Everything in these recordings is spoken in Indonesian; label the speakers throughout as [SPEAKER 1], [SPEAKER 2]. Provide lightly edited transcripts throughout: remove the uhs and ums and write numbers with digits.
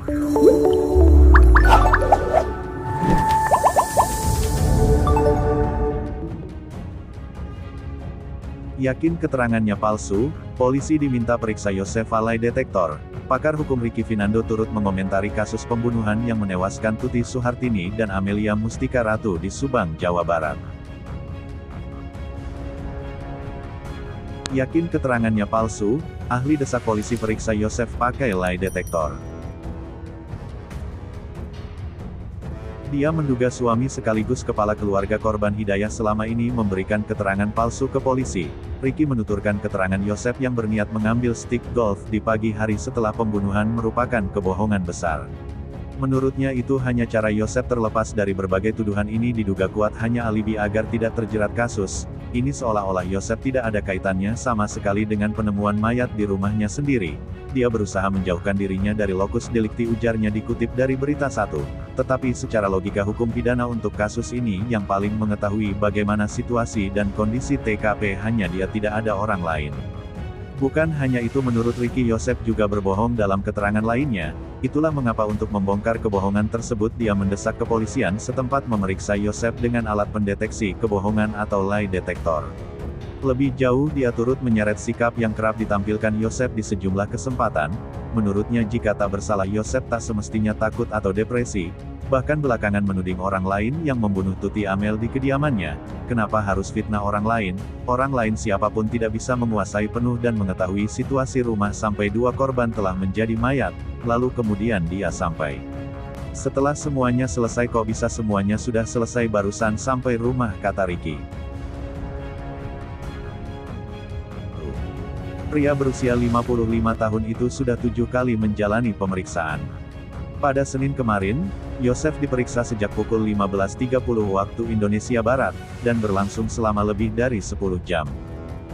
[SPEAKER 1] Yakin keterangannya palsu, polisi diminta periksa Yosef lie detektor. Pakar hukum Ricky Finando turut mengomentari kasus pembunuhan yang menewaskan Tuti Suhartini dan Amelia Mustika Ratu di Subang, Jawa Barat. Yakin keterangannya palsu, ahli desak polisi periksa Yosef pakai lie detektor. Dia menduga suami sekaligus kepala keluarga korban Hidayah selama ini memberikan keterangan palsu ke polisi. Ricky menuturkan keterangan Yosef yang berniat mengambil stick golf di pagi hari setelah pembunuhan merupakan kebohongan besar. Menurutnya itu hanya cara Yosef terlepas dari berbagai tuduhan ini, diduga kuat hanya alibi agar tidak terjerat kasus. Ini seolah-olah Yosef tidak ada kaitannya sama sekali dengan penemuan mayat di rumahnya sendiri. Dia berusaha menjauhkan dirinya dari lokus delikti, ujarnya dikutip dari Berita 1. Tetapi secara logika hukum pidana untuk kasus ini yang paling mengetahui bagaimana situasi dan kondisi TKP hanya dia, tidak ada orang lain. Bukan hanya itu, menurut Ricky, Yosef juga berbohong dalam keterangan lainnya. Itulah mengapa untuk membongkar kebohongan tersebut dia mendesak kepolisian setempat memeriksa Yosef dengan alat pendeteksi kebohongan atau lie detector. Lebih jauh dia turut menyeret sikap yang kerap ditampilkan Yosef di sejumlah kesempatan. Menurutnya jika tak bersalah Yosef tak semestinya takut atau depresi, bahkan belakangan menuding orang lain yang membunuh Tuti Amel di kediamannya. Kenapa harus fitnah orang lain? Orang lain siapapun tidak bisa menguasai penuh dan mengetahui situasi rumah sampai 2 korban telah menjadi mayat, lalu kemudian dia sampai. Setelah semuanya selesai, kok bisa semuanya sudah selesai barusan sampai rumah, kata Ricky. Pria berusia 55 tahun itu sudah 7 kali menjalani pemeriksaan. Pada Senin kemarin, Yosef diperiksa sejak pukul 15.30 waktu Indonesia Barat, dan berlangsung selama lebih dari 10 jam.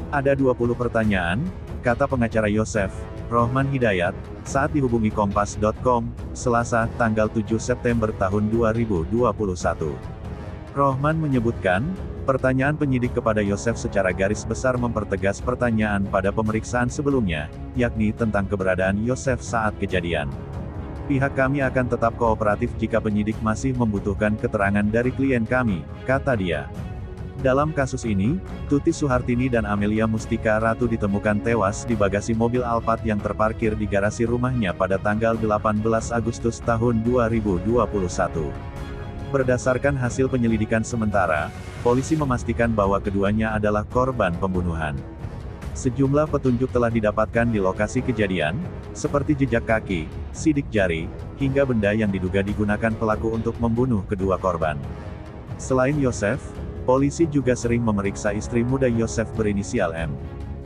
[SPEAKER 1] Ada 20 pertanyaan, kata pengacara Yosef, Rohman Hidayat, saat dihubungi Kompas.com, Selasa, tanggal 7 September tahun 2021. Rohman menyebutkan, pertanyaan penyidik kepada Yosef secara garis besar mempertegas pertanyaan pada pemeriksaan sebelumnya, yakni tentang keberadaan Yosef saat kejadian. Pihak kami akan tetap kooperatif jika penyidik masih membutuhkan keterangan dari klien kami, kata dia. Dalam kasus ini, Tuti Suhartini dan Amelia Mustika Ratu ditemukan tewas di bagasi mobil Alphard yang terparkir di garasi rumahnya pada tanggal 18 Agustus tahun 2021. Berdasarkan hasil penyelidikan sementara, polisi memastikan bahwa keduanya adalah korban pembunuhan. Sejumlah petunjuk telah didapatkan di lokasi kejadian, seperti jejak kaki, sidik jari, hingga benda yang diduga digunakan pelaku untuk membunuh kedua korban. Selain Yosef, polisi juga sering memeriksa istri muda Yosef berinisial M.